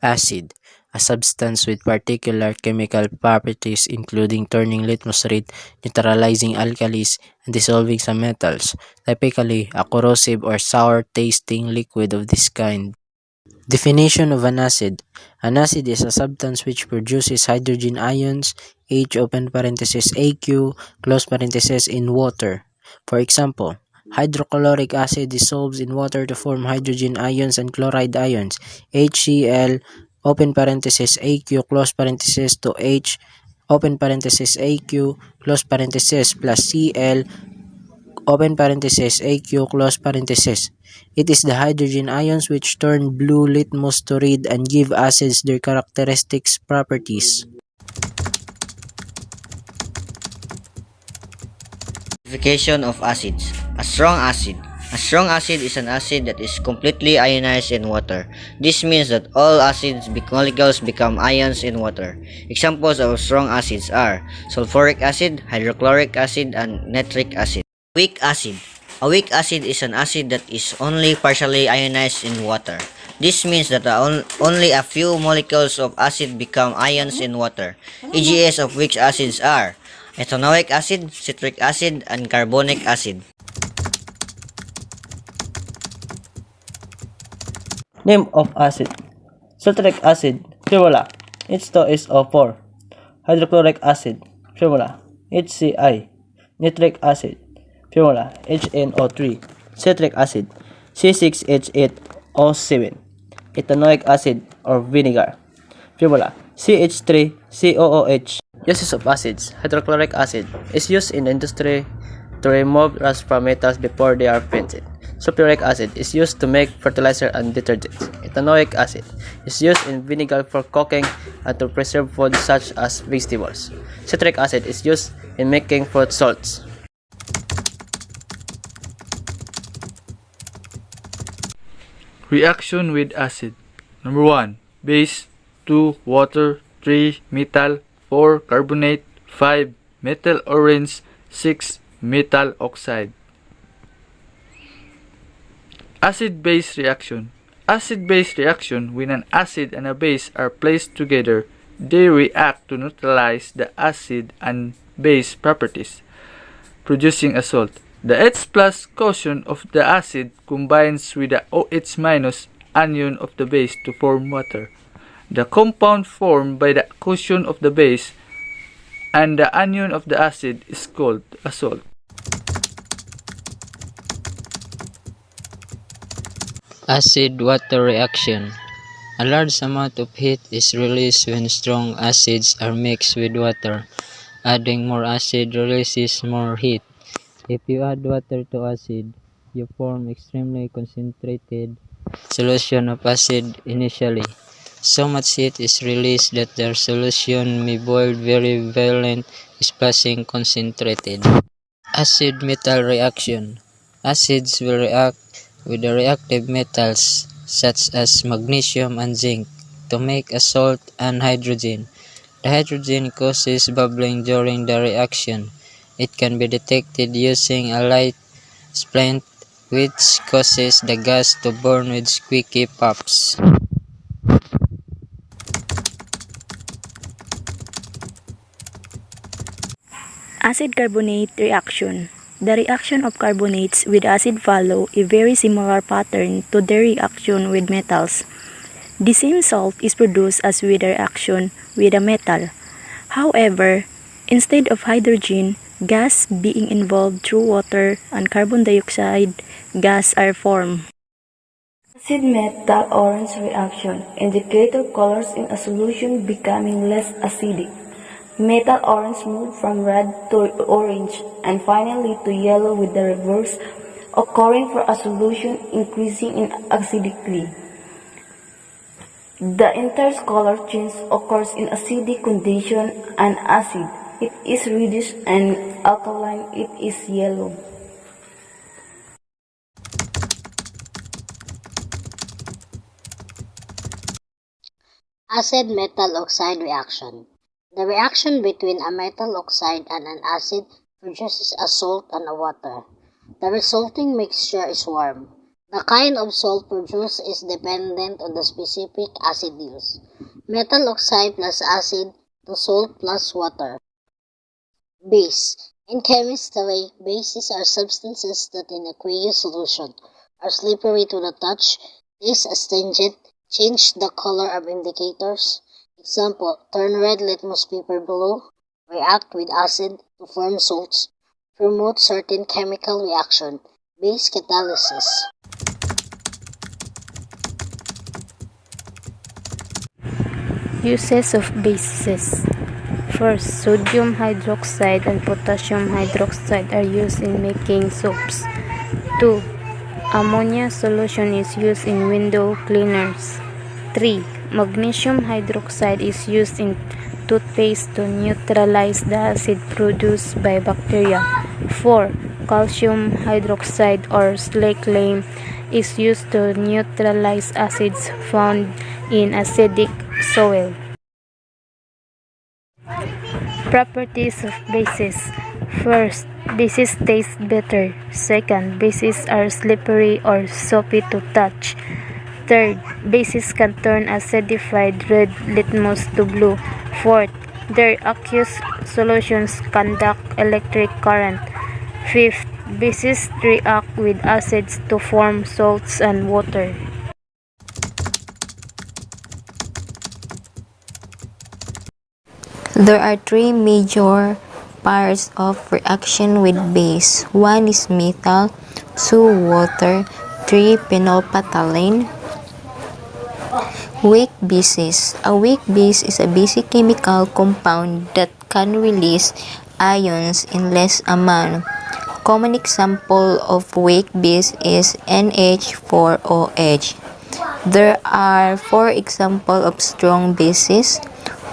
Acid, a substance with particular chemical properties including turning litmus red, neutralizing alkalis, and dissolving some metals, typically a corrosive or sour-tasting liquid of this kind. Definition of an acid. An acid is a substance which produces hydrogen ions, H open parenthesis AQ, close parenthesis in water. For example, hydrochloric acid dissolves in water to form hydrogen ions and chloride ions. HCl open parenthesis AQ close parenthesis to H open parenthesis AQ close parenthesis plus Cl open parenthesis AQ close parenthesis. It is the hydrogen ions which turn blue litmus to red and give acids their characteristics properties. Classification of acids. A strong acid. A strong acid is an acid that is completely ionized in water. This means that all molecules become ions in water. Examples of strong acids are sulfuric acid, hydrochloric acid, and nitric acid. Weak acid. A weak acid is an acid that is only partially ionized in water. This means that only a few molecules of acid become ions in water. EGS of weak acids are ethanoic acid, citric acid, and carbonic acid. Name of acid. Sulfuric acid, formula H2SO4. Hydrochloric acid, formula HCl. Nitric acid, formula HNO3. Citric acid, C6H8O7. Ethanoic acid or vinegar, formula CH3COOH. Uses of acids. Hydrochloric acid is used in the industry to remove rust from metals before they are painted. Sulfuric acid is used to make fertilizer and detergents. Ethanoic acid is used in vinegar for cooking and to preserve food such as vegetables. Citric acid is used in making fruit salts. Reaction with acid. Number 1. Base. 2. Water. 3. Metal. 4. Carbonate. 5. Metal orange. 6. Metal oxide. Acid-base reaction. Acid-base reaction, when an acid and a base are placed together, they react to neutralize the acid and base properties, producing a salt. The H plus cation of the acid combines with the OH minus anion of the base to form water. The compound formed by the cation of the base and the anion of the acid is called a salt. Acid-water reaction. A large amount of heat is released when strong acids are mixed with water. Adding more acid releases more heat. If you add water to acid, you form extremely concentrated solution of acid initially. So much heat is released that the solution may boil very violent, splashing concentrated. Acid-metal reaction. Acids will react with the reactive metals such as magnesium and zinc to make a salt and hydrogen. The hydrogen causes bubbling during the reaction. It can be detected using a light splint which causes the gas to burn with squeaky pops. Acid carbonate reaction. The reaction of carbonates with acid follow a very similar pattern to their reaction with metals. The same salt is produced as with the reaction with a metal. However, instead of hydrogen gas being involved through water and carbon dioxide gas are formed. Acid metal orange reaction. Indicator colors in a solution becoming less acidic. Metal orange move from red to orange and finally to yellow with the reverse occurring for a solution increasing in acidity. The entire color change occurs in acidic condition and acid. It is reddish and alkaline. It is yellow. Acid metal oxide reaction. The reaction between a metal oxide and an acid produces a salt and a water. The resulting mixture is warm. The kind of salt produced is dependent on the specific acid used. Metal oxide plus acid to salt plus water. Base. In chemistry, bases are substances that in aqueous solution are slippery to the touch, taste astringent, change the color of indicators. Example, turn red litmus paper blue, react with acid to form salts, promote certain chemical reaction, base catalysis. Uses of bases. First, sodium hydroxide and potassium hydroxide are used in making soaps. 2. Ammonia solution is used in window cleaners. 3. Magnesium hydroxide is used in toothpaste to neutralize the acid produced by bacteria. 4. Calcium hydroxide or slake lime is used to neutralize acids found in acidic soil. Properties of bases. First, bases taste better. Second, bases are slippery or soapy to touch. Third, bases can turn acidified red litmus to blue. Fourth, their aqueous solutions conduct electric current. Fifth, bases react with acids to form salts and water. There are three major parts of reaction with base. One is metal, two water, three phenolphthalein. Weak bases. A weak base is a basic chemical compound that can release ions in less amount. Common example of weak base is NH4OH. There are four examples of strong bases.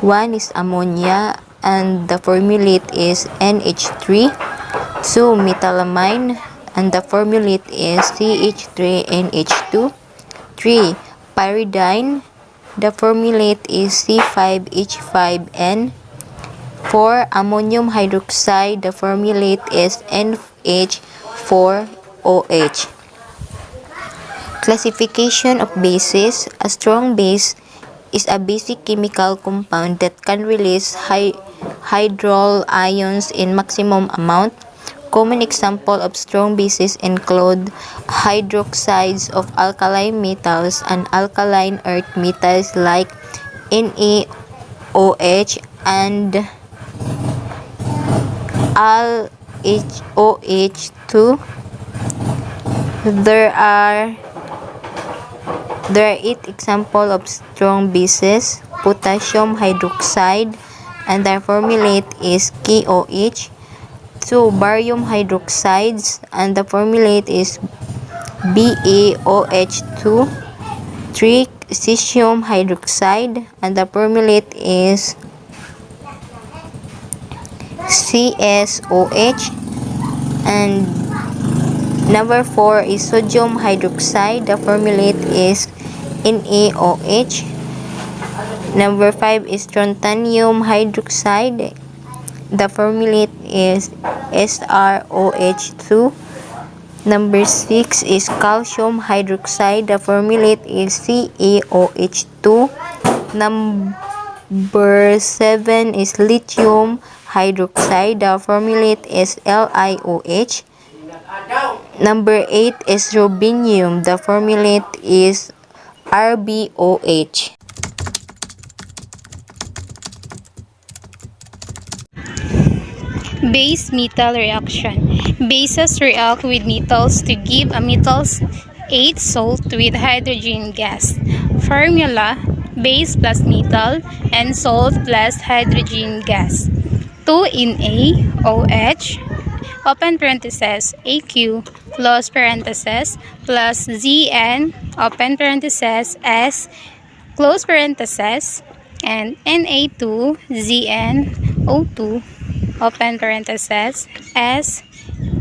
One is ammonia and the formulate is NH3. 2. Methylamine and the formulate is CH3NH2. 3. Pyridine. The formulate is C5H5N. 4. Ammonium hydroxide. The formulate is NH4OH. Classification of bases. A strong base is a basic chemical compound that can release hydrolyl ions in maximum amount. Common example of strong bases include hydroxides of alkaline metals and alkaline earth metals like NaOH and AlHOH2. There are 8 examples of strong bases. Potassium hydroxide and their formulate is KOH. 2. Barium hydroxides and the formulate is BaOH2. 3. Cesium hydroxide and the formulate is CSOH. And number 4 is sodium hydroxide. The formulate is NaOH. Number 5 is strontium hydroxide. The formulate is SrOH2. Number 6 is calcium hydroxide. The formulate is CaOH2. Number 7 is lithium hydroxide. The formulate is LiOH. Number 8 is rubidium. The formulate is RbOH. Base metal reaction. Bases react with metals to give a metal's 8 salt with hydrogen gas. Formula: base plus metal and salt plus hydrogen gas. 2 NaOH open parenthesis AQ close parenthesis plus Zn open parenthesis S close parenthesis and Na2ZnO2 open parenthesis S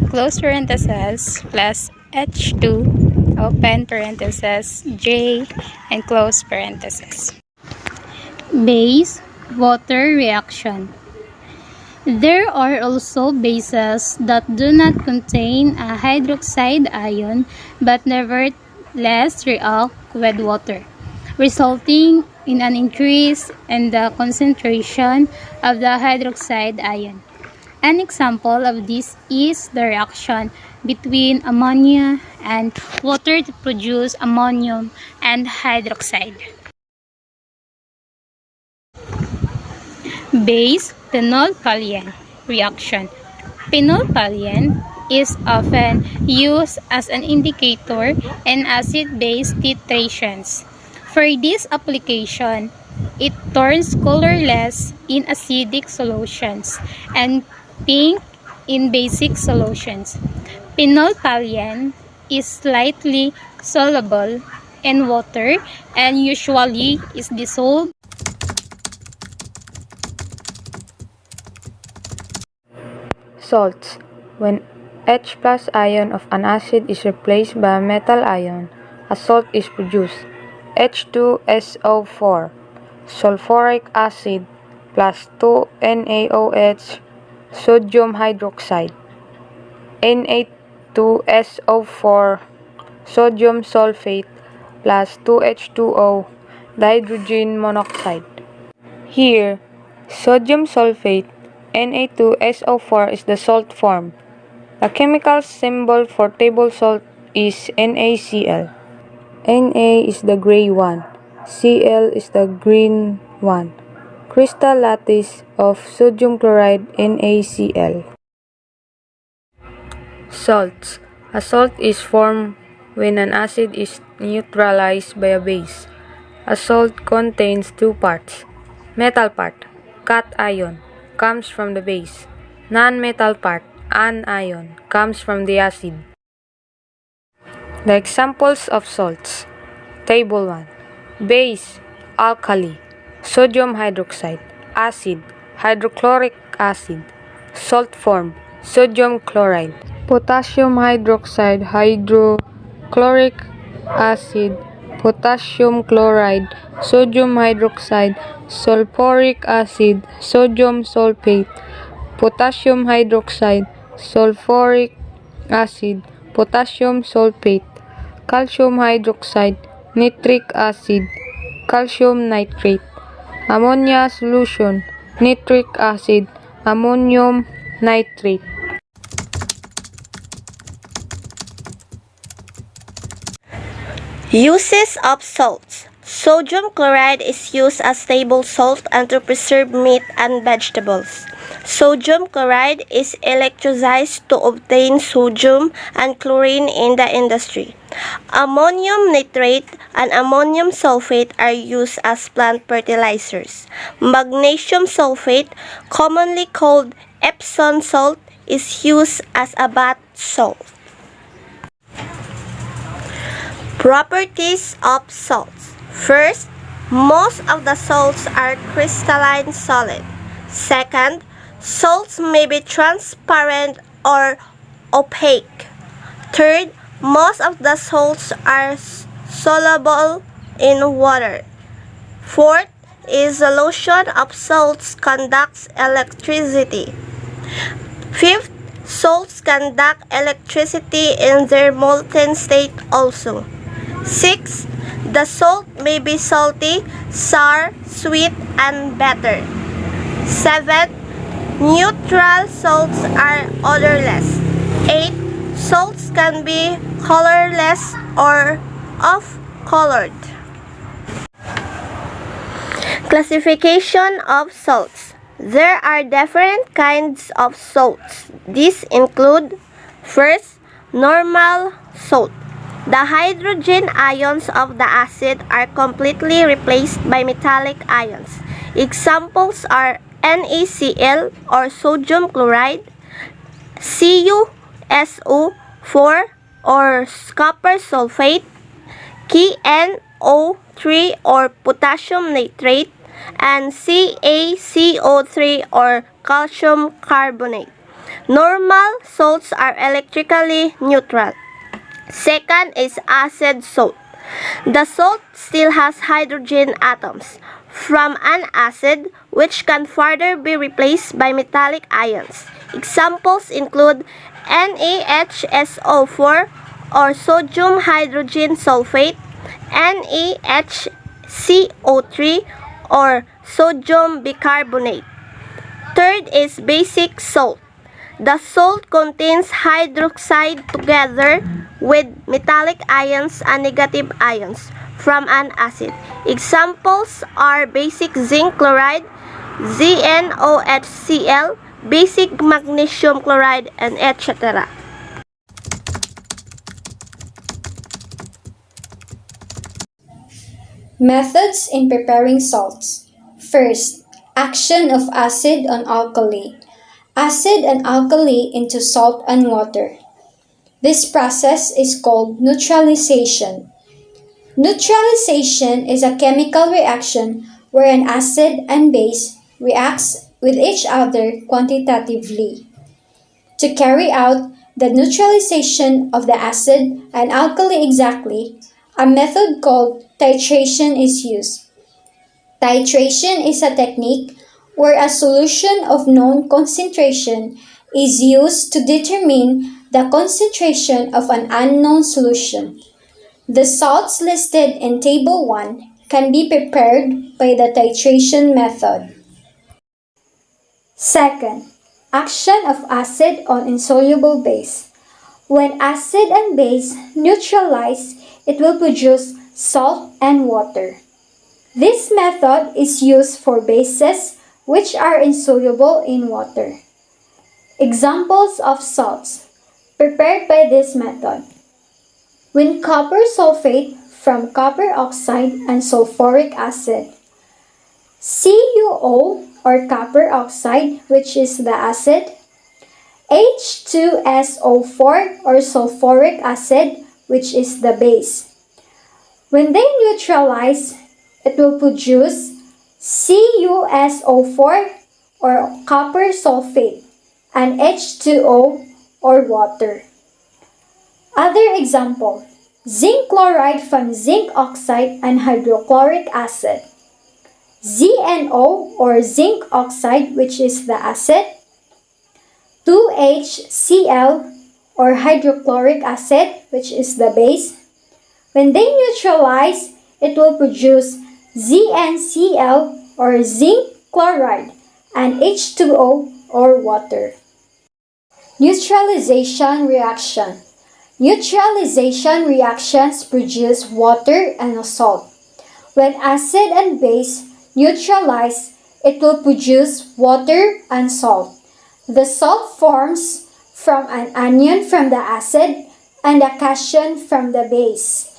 close parenthesis plus H2 open parenthesis J and close parenthesis. Base water reaction. There are also bases that do not contain a hydroxide ion but never less react with water, resulting in an increase in the concentration of the hydroxide ion. An example of this is the reaction between ammonia and water to produce ammonium and hydroxide. Base phenolphthalein reaction. Phenolphthalein is often used as an indicator in acid-base titrations. For this application, it turns colorless in acidic solutions and pink in basic solutions. Phenolphthalein is slightly soluble in water and usually is dissolved. Salts. When H plus ion of an acid is replaced by a metal ion, a salt is produced. H2SO4, sulfuric acid plus 2NaOH, sodium hydroxide. Na2SO4, sodium sulfate plus 2H2O, dihydrogen monoxide. Here, sodium sulfate Na2SO4 is the salt form. The chemical symbol for table salt is NaCl. Na is the gray one, Cl is the green one. Crystal lattice of sodium chloride NaCl. Salts. A salt is formed when an acid is neutralized by a base. A salt contains two parts. Metal part, cation, comes from the base. Non-metal part, anion, comes from the acid. The examples of salts. Table 1. Base, alkali, sodium hydroxide. Acid, hydrochloric acid. Salt form, sodium chloride. Potassium hydroxide, hydrochloric acid, potassium chloride, sodium hydroxide, sulfuric acid, sodium sulfate, potassium hydroxide, sulfuric acid, potassium sulfate, calcium hydroxide, nitric acid, calcium nitrate, ammonia solution, nitric acid, ammonium nitrate. Uses of salts. Sodium chloride is used as table salt and to preserve meat and vegetables. Sodium chloride is electrolyzed to obtain sodium and chlorine in the industry. Ammonium nitrate and ammonium sulfate are used as plant fertilizers. Magnesium sulfate, commonly called Epsom salt, is used as a bath salt. Properties of salts. First, most of the salts are crystalline solid. Second, salts may be transparent or opaque. Third, most of the salts are soluble in water. Fourth, is solution of salts conducts electricity. Fifth, salts conduct electricity in their molten state also. 6. The salt may be salty, sour, sweet, and bitter. 7. Neutral salts are odorless. 8. Salts can be colorless or off-colored. Classification of salts. There are different kinds of salts. These include: first, normal salt. The hydrogen ions of the acid are completely replaced by metallic ions. Examples are NaCl or sodium chloride, CuSO4 or copper sulfate, KNO3 or potassium nitrate, and CaCO3 or calcium carbonate. Normal salts are electrically neutral. Second is acid salt. The salt still has hydrogen atoms from an acid which can further be replaced by metallic ions. Examples include NaHSO4 or sodium hydrogen sulfate, NaHCO3, or sodium bicarbonate. Third is basic salt. The salt contains hydroxide together with metallic ions and negative ions from an acid. Examples are basic zinc chloride, ZnOHCl, basic magnesium chloride, and etc. Methods in preparing salts. First, action of acid on alkali. Acid and alkali into salt and water. This process is called neutralization. Neutralization is a chemical reaction where an acid and base reacts with each other quantitatively. To carry out the neutralization of the acid and alkali exactly, a method called titration is used. Titration is a technique where a solution of known concentration is used to determine the concentration of an unknown solution. The salts listed in Table 1 can be prepared by the titration method. Second, action of acid on insoluble base. When acid and base neutralize, it will produce salt and water. This method is used for bases which are insoluble in water. Examples of salts prepared by this method. When copper sulfate from copper oxide and sulfuric acid. CuO or copper oxide, which is the acid. H2SO4 or sulfuric acid, which is the base. When they neutralize, it will produce CuSO4 or copper sulfate and H2O or water. Other example, zinc chloride from zinc oxide and hydrochloric acid. ZnO or zinc oxide, which is the acid. 2HCl or hydrochloric acid, which is the base. When they neutralize, it will produce ZnCl or zinc chloride and H2O or water. Neutralization reaction. Neutralization reactions produce water and a salt. When acid and base neutralize, it will produce water and salt. The salt forms from an anion from the acid and a cation from the base.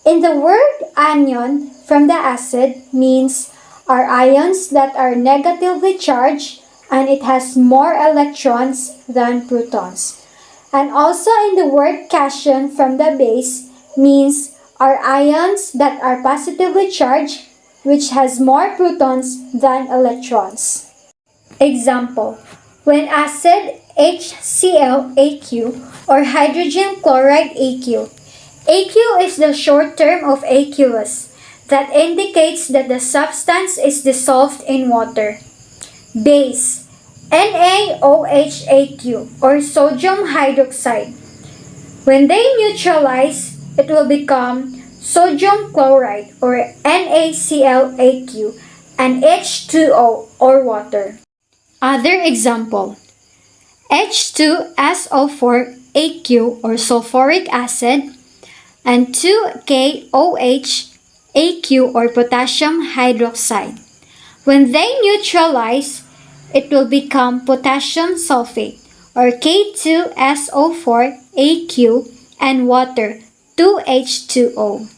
In the word anion from the acid means are ions that are negatively charged and it has more electrons than protons. And also in the word cation from the base means are ions that are positively charged which has more protons than electrons. Example, when acid HCl-AQ or hydrogen chloride AQ. AQ is the short term of aqueous that indicates that the substance is dissolved in water. Base NaOHAQ or sodium hydroxide. When they neutralize, it will become sodium chloride or NaClAQ and H2O or water. Other example, H2SO4AQ or sulfuric acid and 2KOHAQ or potassium hydroxide. When they neutralize, it will become potassium sulfate or K2SO4AQ and water 2H2O.